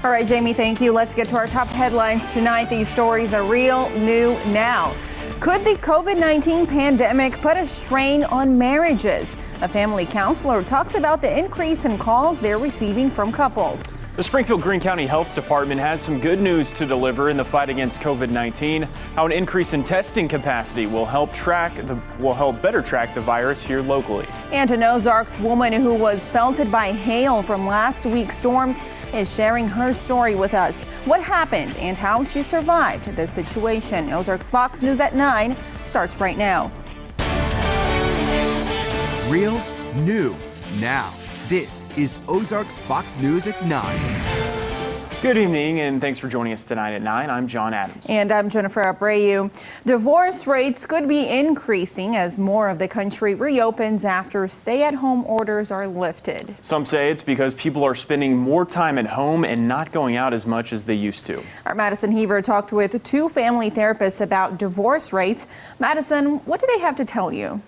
All right, Jamie, thank you. Let's get to our top headlines tonight. These stories are real new now. Could the COVID-19 pandemic put a strain on marriages? A family counselor talks about the increase in calls they're receiving from couples. The Springfield-Greene County Health Department has some good news to deliver in the fight against COVID-19. How an increase in testing capacity will help better track the virus here locally. And an Ozarks woman who was pelted by hail from last week's storms is sharing her story with us. What happened and how she survived the situation. Ozarks Fox News at 9 starts right now. Real, new, now. This is Ozarks Fox News at 9. Good evening and thanks for joining us tonight at 9. I'm John Adams. And I'm Jennifer Abreu. Divorce rates could be increasing as more of the country reopens after stay-at-home orders are lifted. Some say it's because people are spending more time at home and not going out as much as they used to. Our Madison Heaver talked with two family therapists about divorce rates. Madison, what do they have to tell you?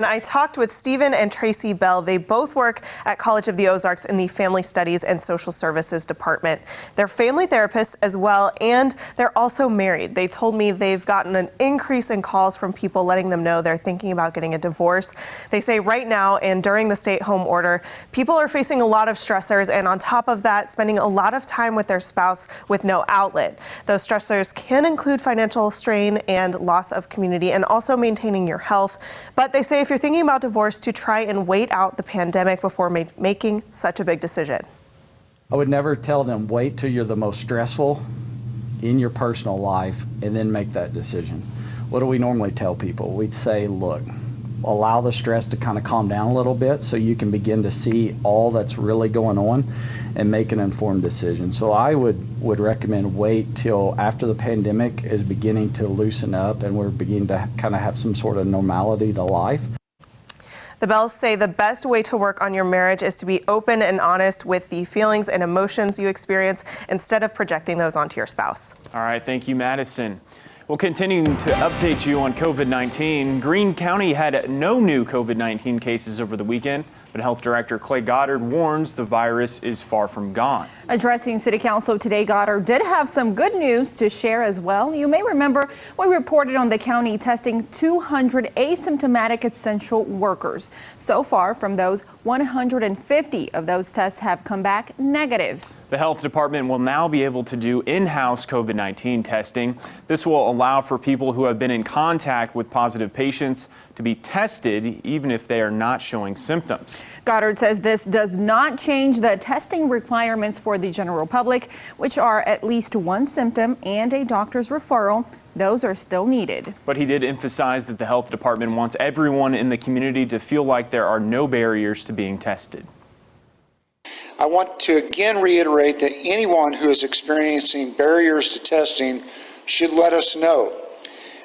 I talked with Stephen and Tracy Bell. They both work at College of the Ozarks in the Family Studies and Social Services Department. They're family therapists as well, and they're also married. They told me they've gotten an increase in calls from people letting them know they're thinking about getting a divorce. They say right now and during the stay-at-home order, people are facing a lot of stressors, and on top of that, spending a lot of time with their spouse with no outlet. Those stressors can include financial strain and loss of community and also maintaining your health. But they say if you're thinking about divorce, to try and wait out the pandemic before making such a big decision. I would never tell them wait till you're the most stressful in your personal life and then make that decision. What do we normally tell people? We'd say, look, allow the stress to kind of calm down a little bit so you can begin to see all that's really going on and make an informed decision. So I would recommend wait till after the pandemic is beginning to loosen up and we're beginning to kind of have some sort of normality to life. The Bells say the best way to work on your marriage is to be open and honest with the feelings and emotions you experience instead of projecting those onto your spouse. All right, thank you, Madison. We'll continue to update you on COVID-19. Greene County had no new COVID-19 cases over the weekend, but Health Director Clay Goddard warns the virus is far from gone. Addressing City Council today, Goddard did have some good news to share as well. You may remember we reported on the county testing 200 asymptomatic essential workers. So far, from those, 150 of those tests have come back negative. The health department will now be able to do in-house COVID-19 testing. This will allow for people who have been in contact with positive patients to be tested even if they are not showing symptoms. Goddard says this does not change the testing requirements for the general public, which are at least one symptom and a doctor's referral. Those are still needed. But he did emphasize that the health department wants everyone in the community to feel like there are no barriers to being tested. I want to again reiterate that anyone who is experiencing barriers to testing should let us know.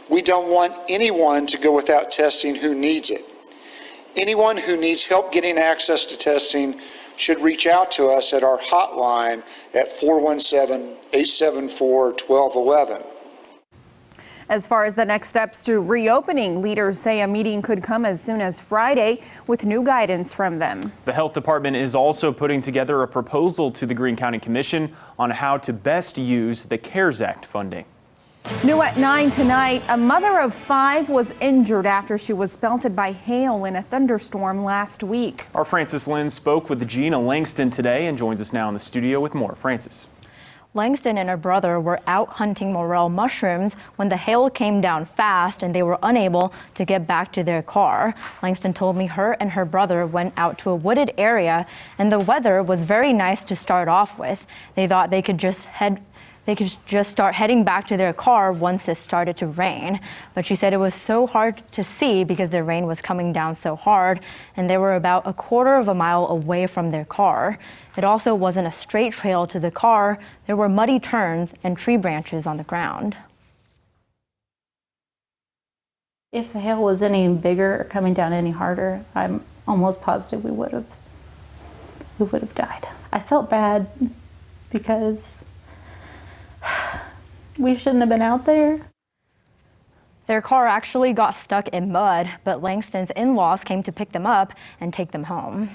We don't want anyone to go without testing who needs it. Anyone who needs help getting access to testing should reach out to us at our hotline at 417-874-1211. As far as the next steps to reopening, leaders say a meeting could come as soon as Friday with new guidance from them. The health department is also putting together a proposal to the Greene County Commission on how to best use the CARES Act funding. New at 9 tonight, a mother of 5 was injured after she was pelted by hail in a thunderstorm last week. Our Francis Lynn spoke with Gina Langston today and joins us now in the studio with more. Francis. Langston and her brother were out hunting morel mushrooms when the hail came down fast and they were unable to get back to their car. Langston told me her and her brother went out to a wooded area and the weather was very nice to start off with. They thought they could just start heading back to their car once it started to rain. But she said it was so hard to see because the rain was coming down so hard and they were about a quarter of a mile away from their car. It also wasn't a straight trail to the car. There were muddy turns and tree branches on the ground. If the hail was any bigger or coming down any harder, I'm almost positive we would have died. I felt bad because we shouldn't have been out there. Their car actually got stuck in mud, but Langston's in-laws came to pick them up and take them home.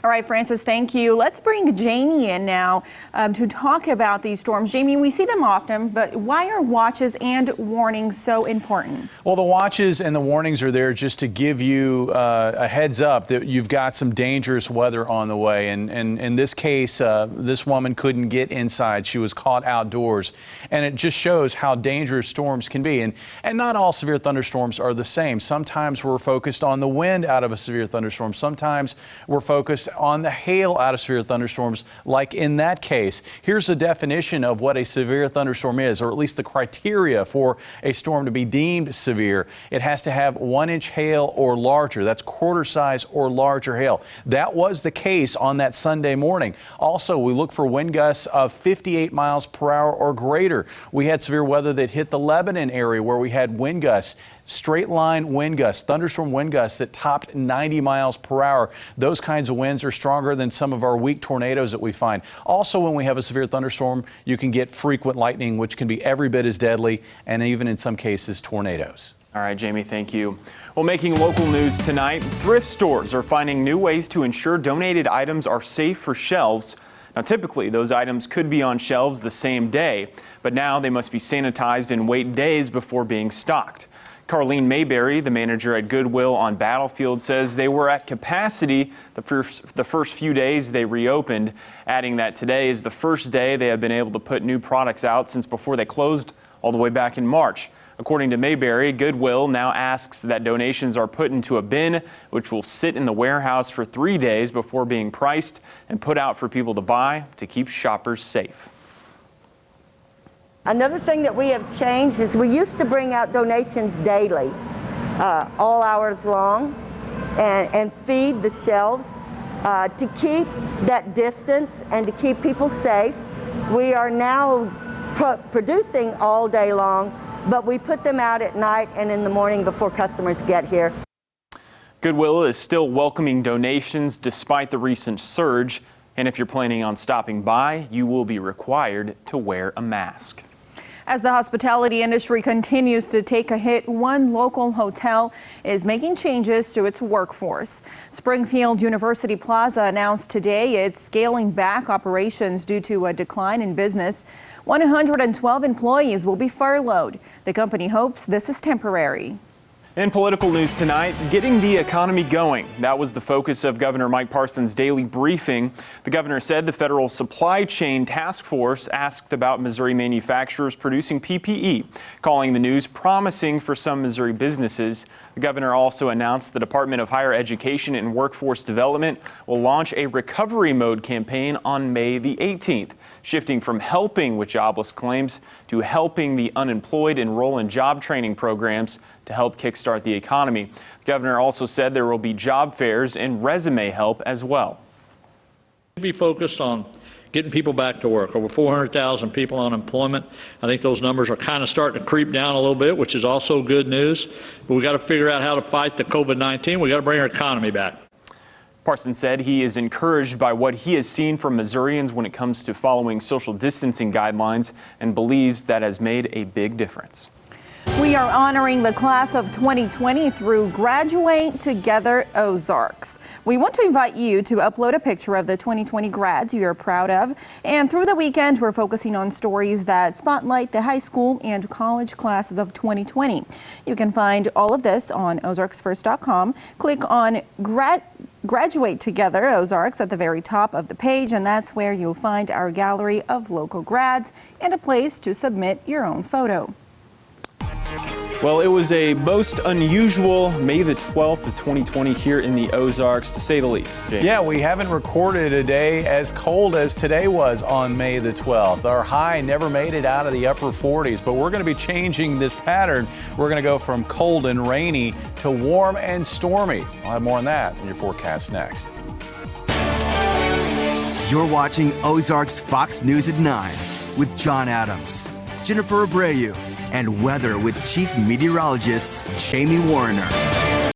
All right, Francis, thank you. Let's bring Jamie in now to talk about these storms. Jamie, we see them often, but why are watches and warnings so important? Well, the watches and the warnings are there just to give you a heads up that you've got some dangerous weather on the way. And in this case, this woman couldn't get inside. She was caught outdoors. And it just shows how dangerous storms can be. And not all severe thunderstorms are the same. Sometimes we're focused on the wind out of a severe thunderstorm. Sometimes we're focused on the hail out of severe thunderstorms, like in that case. Here's the definition of what a severe thunderstorm is, or at least the criteria for a storm to be deemed severe. It has to have 1-inch hail or larger. That's quarter size or larger hail. That was the case on that Sunday morning. Also, we look for wind gusts of 58 miles per hour or greater. We had severe weather that hit the Lebanon area where we had wind gusts, straight line wind gusts, thunderstorm wind gusts that topped 90 miles per hour. Those kinds of winds are stronger than some of our weak tornadoes that we find. Also, when we have a severe thunderstorm, you can get frequent lightning, which can be every bit as deadly, and even in some cases, tornadoes. All right, Jamie, thank you. Well, making local news tonight, thrift stores are finding new ways to ensure donated items are safe for shelves. Now, typically, those items could be on shelves the same day, but now they must be sanitized and wait days before being stocked. Carlene Mayberry, the manager at Goodwill on Battlefield, says they were at capacity the first few days they reopened, adding that today is the first day they have been able to put new products out since before they closed all the way back in March. According to Mayberry, Goodwill now asks that donations are put into a bin, which will sit in the warehouse for 3 days before being priced and put out for people to buy to keep shoppers safe. Another thing that we have changed is we used to bring out donations daily, all hours long, and feed the shelves. To keep that distance and to keep people safe, we are now producing all day long, but we put them out at night and in the morning before customers get here. Goodwill is still welcoming donations despite the recent surge, and if you're planning on stopping by, you will be required to wear a mask. As the hospitality industry continues to take a hit, one local hotel is making changes to its workforce. Springfield University Plaza announced today it's scaling back operations due to a decline in business. 112 employees will be furloughed. The company hopes this is temporary. In political news tonight, getting the economy going. That was the focus of Governor Mike Parson's daily briefing. The governor said the Federal Supply Chain Task Force asked about Missouri manufacturers producing PPE, calling the news promising for some Missouri businesses. The governor also announced the Department of Higher Education and Workforce Development will launch a recovery mode campaign on May the 18th, shifting from helping with jobless claims to helping the unemployed enroll in job training programs to help kickstart the economy. The governor also said there will be job fairs and resume help as well. Be focused on getting people back to work. Over 400,000 people on unemployment. I think those numbers are kind of starting to creep down a little bit, which is also good news. But we got to figure out how to fight the COVID-19. We got to bring our economy back. Parson said he is encouraged by what he has seen from Missourians when it comes to following social distancing guidelines and believes that has made a big difference. We are honoring the class of 2020 through Graduate Together Ozarks. We want to invite you to upload a picture of the 2020 grads you're proud of. And through the weekend, we're focusing on stories that spotlight the high school and college classes of 2020. You can find all of this on ozarksfirst.com. Click on Graduate Together Ozarks at the very top of the page, and that's where you'll find our gallery of local grads and a place to submit your own photo. Well, it was a most unusual May the 12th of 2020 here in the Ozarks, to say the least. James. Yeah, we haven't recorded a day as cold as today was on May the 12th. Our high never made it out of the upper 40s, but we're going to be changing this pattern. We're going to go from cold and rainy to warm and stormy. I'll have more on that in your forecast next. You're watching Ozarks Fox News at 9 with John Adams, Jennifer Abreu, and weather with Chief Meteorologist Jamie Warner.